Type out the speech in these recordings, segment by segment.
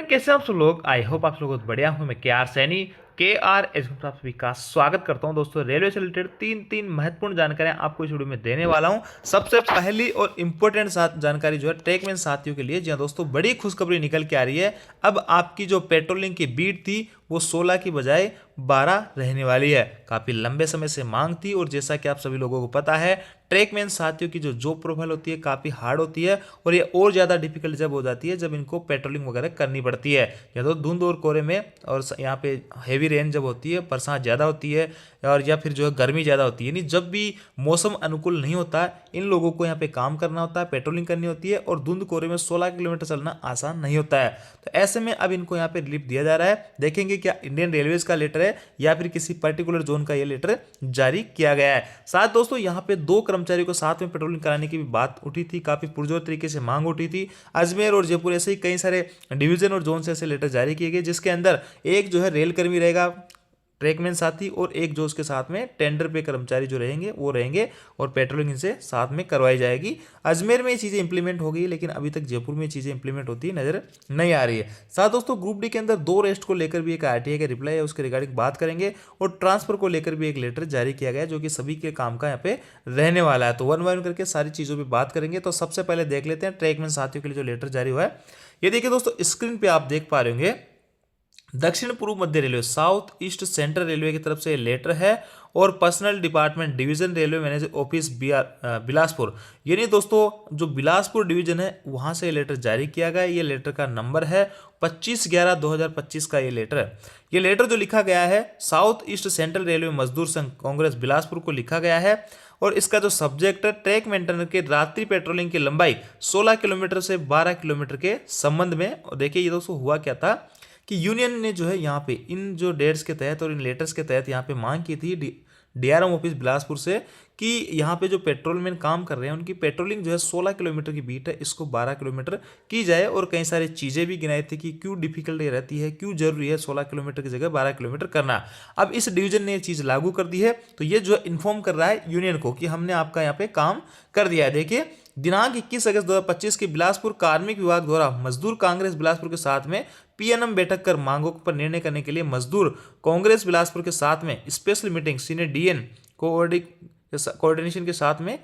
Friend, कैसे आप सब लोग। आई होप आप सब लोग बहुत बढ़िया हूँ। मैं के आर सैनी आप सभी का स्वागत करता हूं। दोस्तों, रेलवे से रिलेटेड तीन महत्वपूर्ण जानकारियां आपको इस वीडियो में देने वाला हूं। सबसे पहली और इंपॉर्टेंट जानकारी जो है ट्रेकमैन साथियों के लिए। जी हाँ दोस्तों, बड़ी खुशखबरी निकल के आ रही है। अब आपकी जो पेट्रोलिंग की बीट थी वो 16 की बजाय 12 रहने वाली है। काफी लंबे समय से मांग थी और जैसा कि आप सभी लोगों को पता है, ट्रेकमैन साथियों की जो जॉब प्रोफाइल होती है काफी हार्ड होती है और ये और ज्यादा डिफिकल्ट जब हो जाती है जब इनको पेट्रोलिंग वगैरह करनी पड़ती है, या तो धुंध और कोहरे में, और यहाँ पे हेवी रेन जब होती है, बरसात ज़्यादा होती है, और या फिर जो है गर्मी ज़्यादा होती है। यानी जब भी मौसम अनुकूल नहीं होता, इन लोगों को यहाँ पे काम करना होता है, पेट्रोलिंग करनी होती है, और धुंध कोहरे में 16 किलोमीटर चलना आसान नहीं होता है। तो ऐसे में अब इनको यहाँ पे रिलीफ दिया जा रहा है। देखेंगे क्या इंडियन रेलवेज का लेटर है या फिर किसी पर्टिकुलर जोन का ये लेटर जारी किया गया है। साथ दोस्तों, यहाँ पे 2 कर्मचारियों को साथ में पेट्रोलिंग कराने की भी बात उठी थी, काफी पुरजोर तरीके से मांग उठी थी। अजमेर और जयपुर ऐसे ही कई सारे डिवीजन और जोन से ऐसे लेटर जारी किए गए, जिसके अंदर एक जो है रेल कर्मी रहेगा, ट्रेकमैन साथी, और एक जो उसके साथ में टेंडर पे कर्मचारी जो रहेंगे वो रहेंगे, और पेट्रोलिंग इनसे साथ में करवाई जाएगी। अजमेर में ये चीज़ें इंप्लीमेंट हो गई, लेकिन अभी तक जयपुर में चीज़ें इंप्लीमेंट होती नजर नहीं आ रही है। साथ दोस्तों, ग्रुप डी के अंदर 2 रेस्ट को लेकर भी एक आरटीआई का रिप्लाई है, उसके रिगार्डिंग बात करेंगे, और ट्रांसफर को लेकर भी एक लेटर जारी किया गया है जो कि सभी के काम का यहाँ पे रहने वाला है। तो वन बाय वन करके सारी चीज़ों पर बात करेंगे। तो सबसे पहले देख लेते हैं ट्रेकमैन साथियों के लिए जो लेटर जारी हुआ है। ये देखिए दोस्तों, स्क्रीन पे आप देख पा रहे होंगे, दक्षिण पूर्व मध्य railway south east central railway की तरफ से लेटर है, और personnel department division railway manager office Bilaspur, यानी दोस्तों जो बिलासपुर डिवीजन है वहां से लेटर जारी किया गया। ये लेटर का नंबर है 25/11/2025 का ये लेटर है। ये लेटर जो लिखा गया है साउथ ईस्ट सेंट्रल रेलवे मजदूर संघ कांग्रेस बिलासपुर को लिखा गया है, और इसका जो सब्जेक्ट है ट्रैक मेंटेनर के रात्रि पेट्रोलिंग की लंबाई 16 किलोमीटर से 12 किलोमीटर के संबंध में। और देखिए ये दोस्तों हुआ क्या था कि यूनियन ने जो है यहाँ पे इन जो डेट्स के तहत और इन लेटर्स के तहत यहाँ पे मांग की थी डीआरएम ऑफिस बिलासपुर से कि यहाँ पे जो पेट्रोलमैन काम कर रहे हैं उनकी पेट्रोलिंग जो है 16 किलोमीटर की बीट है, इसको 12 किलोमीटर की जाए। और कई सारी चीज़ें भी गिनाई थी कि क्यों डिफिकल्ट रहती है, क्यों जरूरी है 16 किलोमीटर की जगह 12 किलोमीटर करना। अब इस डिवीजन ने ये चीज़ लागू कर दी है, तो ये जो है इन्फॉर्म कर रहा है यूनियन को कि हमने आपका यहाँ पे काम कर दिया है। देखिए, दिनांक 21 अगस्त 2025 की बिलासपुर कार्मिक विभाग द्वारा मजदूर कांग्रेस बिलासपुर के साथ में पीएनएम बैठक कर मांगों पर निर्णय करने के लिए मजदूर कांग्रेस बिलासपुर के साथ में special meeting senior DN coordination के साथ में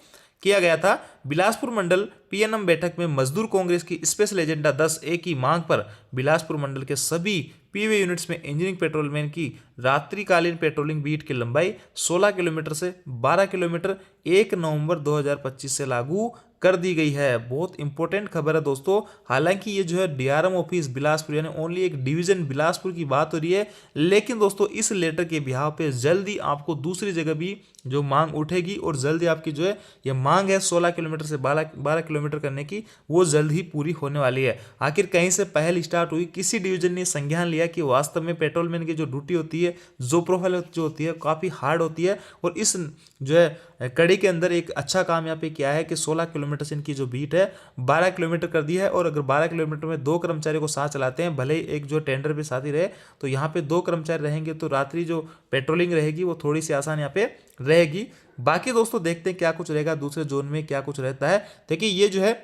किया गया था। बिलासपुर मंडल पीएनएम बैठक में मजदूर कांग्रेस की स्पेशल एजेंडा 10A की मांग पर बिलासपुर मंडल के सभी पीवे यूनिट्स में इंजीनियरिंग पेट्रोलमैन की रात्रिकालीन पेट्रोलिंग बीट की लंबाई 16 किलोमीटर से 12 किलोमीटर 1 नवंबर 2025 से लागू कर दी गई है। बहुत इंपॉर्टेंट खबर है दोस्तों। हालांकि ये जो है डीआरएम ऑफिस बिलासपुर यानी ओनली एक डिवीजन बिलासपुर की बात हो रही है, लेकिन दोस्तों इस लेटर के बिहाव पे जल्दी आपको दूसरी जगह भी जो मांग उठेगी, और जल्दी आपकी जो है ये मांग है 16 किलोमीटर से 12 किलोमीटर करने की, वो जल्द ही पूरी होने वाली है। आखिर कहीं से पहल स्टार्ट हुई, किसी डिवीजन ने संज्ञान लिया कि वास्तव में पेट्रोलमैन की जो ड्यूटी होती है, जो प्रोफाइल जो होती है काफ़ी हार्ड होती है, और इस जो है कड़ी के अंदर एक अच्छा काम यहाँ पे किया है कि 16 किलोमीटर से इनकी जो बीट है 12 किलोमीटर कर दी है। और अगर 12 किलोमीटर में 2 कर्मचारियों को साथ चलाते हैं, भले ही एक जो टेंडर पे साथी रहे, तो यहाँ पे 2 कर्मचारी रहेंगे, तो रात्रि जो पेट्रोलिंग रहेगी वो थोड़ी सी आसान यहाँ पे रहेगी। बाकी दोस्तों देखते हैं क्या कुछ रहेगा दूसरे जोन में, क्या कुछ रहता है। देखिए ये जो है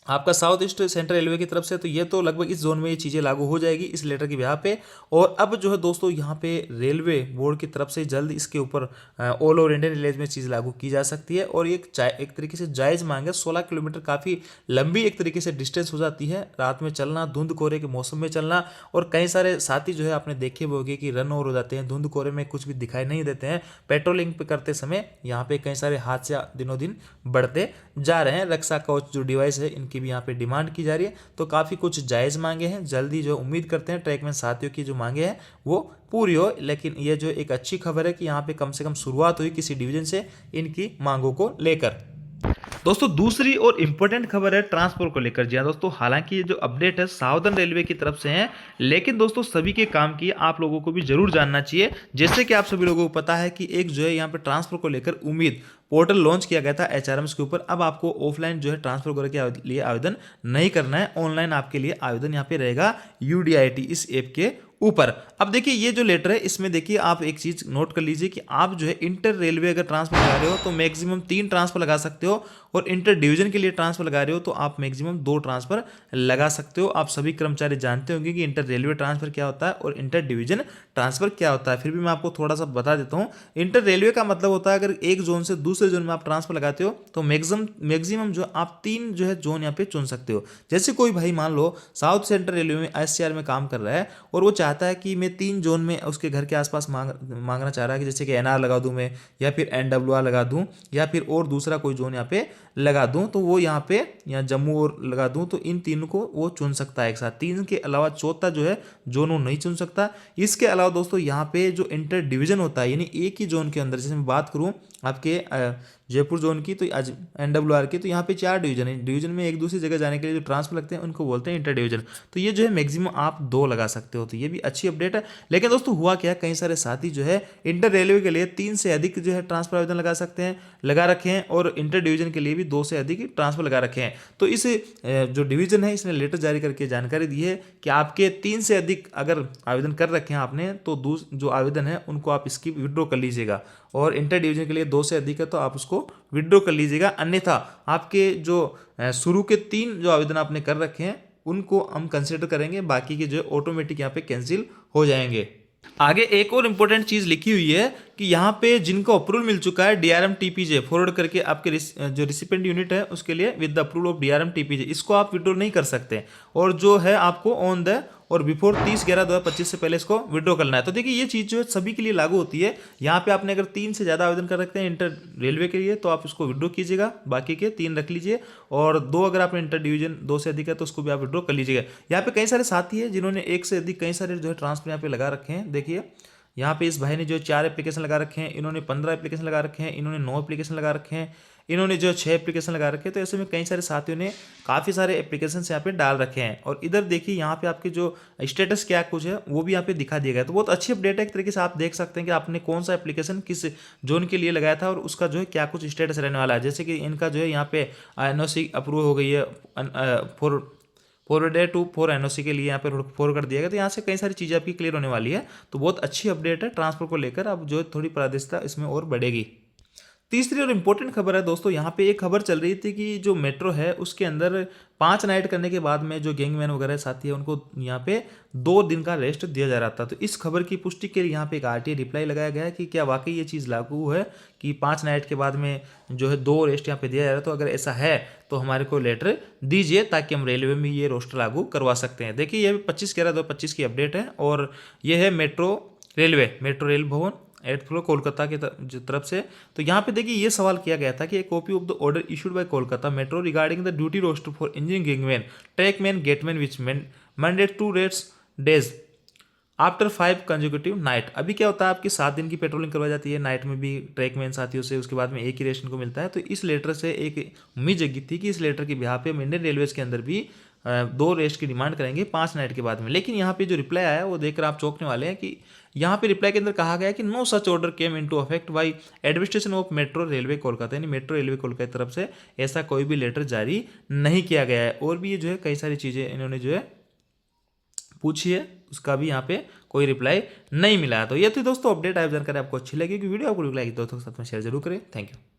आपका साउथ ईस्ट सेंट्रल रेलवे की तरफ से, तो ये तो लगभग इस जोन में ये चीज़ें लागू हो जाएगी इस लेटर की बिहार पे। और अब जो है दोस्तों यहाँ पे रेलवे बोर्ड की तरफ से जल्द इसके ऊपर ऑल ओवर इंडियन रेलवे में चीज़ लागू की जा सकती है, और एक तरीके से जायज़ मांग है। 16 किलोमीटर काफ़ी लंबी एक तरीके से डिस्टेंस हो जाती है, रात में चलना, धुंध कोहरे के मौसम में चलना, और कई सारे साथी जो है आपने देखे हुए होंगे कि रन ओवर हो जाते हैं, धुंध कोहरे में कुछ भी दिखाई नहीं देते हैं पेट्रोलिंग पे करते समय। यहाँ पे कई सारे हादसे दिनों दिन बढ़ते जा रहे हैं। रक्षा कवच जो डिवाइस है इनकी भी यहाँ पे डिमांड की जा रही है, तो काफ़ी कुछ जायज़ मांगे हैं। जल्दी जो उम्मीद करते हैं ट्रैकमैन साथियों की जो मांगे हैं वो पूरी हो। लेकिन ये जो एक अच्छी खबर है कि यहाँ पे कम से कम शुरुआत हुई किसी डिवीजन से इनकी मांगों को लेकर। दोस्तों दूसरी और इम्पोर्टेंट खबर है ट्रांसपोर्ट को लेकर। जी हाँ दोस्तों, हालांकि ये जो अपडेट है साउदर्न रेलवे की तरफ से है, लेकिन दोस्तों सभी के काम की आप लोगों को भी जरूर जानना चाहिए। जैसे कि आप सभी लोगों को पता है कि एक जो है यहाँ पे ट्रांसपोर्ट को लेकर उम्मीद पोर्टल लॉन्च किया गया था एचआरएम्स के ऊपर। अब आपको ऑफलाइन जो है ट्रांसफर वगैरह के लिए आवेदन नहीं करना है, ऑनलाइन आपके लिए आवेदन यहाँ पे रहेगा यूडीआईटी इस ऐप के ऊपर। अब देखिए ये जो लेटर है इसमें देखिए आप एक चीज नोट कर लीजिए कि आप जो है इंटर रेलवे अगर ट्रांसफर लगा रहे हो तो मैक्सिमम 3 ट्रांसफर लगा सकते हो, और इंटर डिवीजन के लिए ट्रांसफर लगा रहे हो तो आप मैक्सिमम 2 ट्रांसफर लगा सकते हो। आप सभी कर्मचारी जानते होंगे कि इंटर रेलवे ट्रांसफर क्या होता है और इंटर डिवीजन ट्रांसफर क्या होता है, फिर भी मैं आपको थोड़ा सा बता देता हूँ। इंटर रेलवे का मतलब होता है अगर एक जोन से दूसरे जोन में आप ट्रांसफर लगाते हो तो मैक्सिमम जो आप 3 जो है जोन यहाँ पे चुन सकते हो। जैसे कोई भाई मान लो साउथ सेंट्रल रेलवे में SCR में काम कर रहा है और वो चाहता है कि मैं 3 जोन में उसके घर के आसपास मांगना चाह रहा है कि जैसे कि NR लगा दूं मैं, या फिर NWR लगा दूं, या फिर और दूसरा कोई जोन यहाँ पे लगा दूं, तो वो यहाँ पे या जम्मू और लगा दूं, तो इन तीनों को वो चुन सकता है एक साथ। 3 के अलावा चौथा जो है जोन वो नहीं चुन सकता। इसके अलावा दोस्तों यहाँ पे जो इंटर डिवीजन होता है यानी एक ही जोन के अंदर, जैसे मैं बात करूँ आपके जयपुर जोन की तो आज NWR की, तो यहाँ पे 4 डिवीजन है। डिवीजन में एक दूसरी जगह जाने के लिए जो ट्रांसफर लगते हैं उनको बोलते हैं इंटर डिवीजन। तो ये जो है मैक्सिमम आप 2 लगा सकते हो, तो ये भी अच्छी अपडेट है। लेकिन दोस्तों हुआ क्या, कई सारे साथी जो है इंटर रेलवे के लिए 3 से अधिक जो है ट्रांसफर आवेदन लगा रखे हैं और इंटर डिवीजन के लिए भी 2 से अधिक ट्रांसफर लगा रखे हैं। तो इस जो डिवीजन है इसने लेटर जारी करके जानकारी दी है कि आपके 3 से अधिक अगर आवेदन कर रखे हैं आपने तो जो आवेदन है उनको आप इसकी विड्रॉ कर लीजिएगा, और इंटर डिवीजन के लिए 2 से अधिक है तो आप उसको विड्रॉ कर लीजिएगा। अन्यथा आपके जो शुरू के 3 जो आवेदन आपने कर रखे हैं उनको हम कंसिडर करेंगे, बाकी के जो ऑटोमेटिक यहाँ पे कैंसिल हो जाएंगे। आगे एक और इंपॉर्टेंट चीज लिखी हुई है कि यहाँ पे जिनको अप्रूवल मिल चुका है DRM TPJ फॉरवर्ड करके आपके जो रिसिपेंट यूनिट है उसके लिए with the approval of DRM TPJ, इसको आप विड्रॉ नहीं कर सकते, और जो है आपको ऑन द और बिफोर 30/11/2025 से पहले इसको विड्रॉ करना है। तो देखिए ये चीज़ जो है सभी के लिए लागू होती है। यहाँ पे आपने अगर 3 से ज़्यादा आवेदन कर रखते हैं इंटर रेलवे के लिए तो आप इसको विड्रॉ कीजिएगा, बाकी के 3 रख लीजिए, और 2 अगर आपने इंटर डिवीजन 2 से अधिक है तो उसको भी आप विड्रॉ कर लीजिएगा। यहाँ पे कई सारे साथी हैं जिन्होंने 1 से अधिक कई सारे जो है ट्रांसफर यहाँ पे लगा रखे हैं। देखिए यहाँ पे इस भाई ने जो 4 एप्लीकेशन लगा रखे हैं, इन्होंने 15 एप्लीकेशन लगा रखे हैं, इन्होंने 9 एप्लीकेशन लगा रखे हैं, इन्होंने जो 6 एप्लीकेशन लगा रखे हैं। तो ऐसे में कई सारे साथियों ने काफ़ी सारे एप्लीकेशन यहाँ पे डाल रखे हैं। और इधर देखिए यहाँ पे आपके जो स्टेटस क्या कुछ है वो भी यहाँ पे दिखा दिया गया। तो बहुत अच्छी अपडेट है, एक तरीके से आप देख सकते हैं कि आपने कौन सा एप्लीकेशन किस जोन के लिए लगाया था और उसका जो है क्या कुछ स्टेटस रहने वाला है। जैसे कि इनका जो है यहाँ पे NOC अप्रूव हो गई है फॉरवर्ड टू 4 NOC के लिए यहाँ पे फॉरवर्ड कर दिया गया। तो यहाँ से कई सारी चीज़ें आपकी क्लियर होने वाली है। तो बहुत अच्छी अपडेट है ट्रांसफर को लेकर, अब जो थोड़ी पारदर्शिता इसमें और बढ़ेगी। तीसरी और इम्पोर्टेंट खबर है दोस्तों, यहाँ पे एक खबर चल रही थी कि जो मेट्रो है उसके अंदर 5 नाइट करने के बाद में जो गैंगमैन वगैरह साथी है उनको यहाँ पे 2 दिन का रेस्ट दिया जा रहा था। तो इस खबर की पुष्टि के लिए यहाँ पे एक RTA रिप्लाई लगाया गया है कि क्या वाकई ये चीज़ लागू है कि 5 नाइट के बाद में जो है 2 रेस्ट यहाँ पे दिया जा रहा है। तो अगर ऐसा है तो हमारे को लेटर दीजिए ताकि हम रेलवे में ये रोस्टर लागू करवा सकते हैं। देखिए ये 25/11/2025 की अपडेट है और ये है मेट्रो रेल भवन 8th फ्लोर कोलकाता की तरफ से। तो यहाँ पे देखिए ये सवाल किया गया था कि a copy of the order issued by Kolkata metro regarding the duty roster for engineering gangman trackman gateman which mandate 2 rest days after 5 consecutive night. अभी क्या होता है आपकी 7 दिन की पेट्रोलिंग करवाई जाती है नाइट में भी ट्रैकमैन साथियों से, उसके बाद में एक ही रेशन को मिलता है। तो इस लेटर से एक उम्मीद जगी थी कि इस लेटर के बिहाफ पे इंडियन रेलवेज के अंदर भी 2 रेस्ट की डिमांड करेंगे 5 नाइट के बाद में। लेकिन यहाँ पे जो रिप्लाई आया वो देखकर आप चौंकने वाले हैं कि यहाँ पे रिप्लाई के अंदर कहा गया कि no such order came into effect by administration of metro railway Kolkata, यानी मेट्रो रेलवे कोलकाता की तरफ से ऐसा कोई भी लेटर जारी नहीं किया गया है। और भी ये जो है कई सारी चीज़ें इन्होंने जो है पूछी है, उसका भी यहाँ पे कोई रिप्लाई नहीं मिला है। तो ये थी दोस्तों अपडेट। आप जानकारी आपको अच्छी लगी कि वीडियो आपको लाइक दोस्तों के साथ में शेयर जरूर करें। Thank you.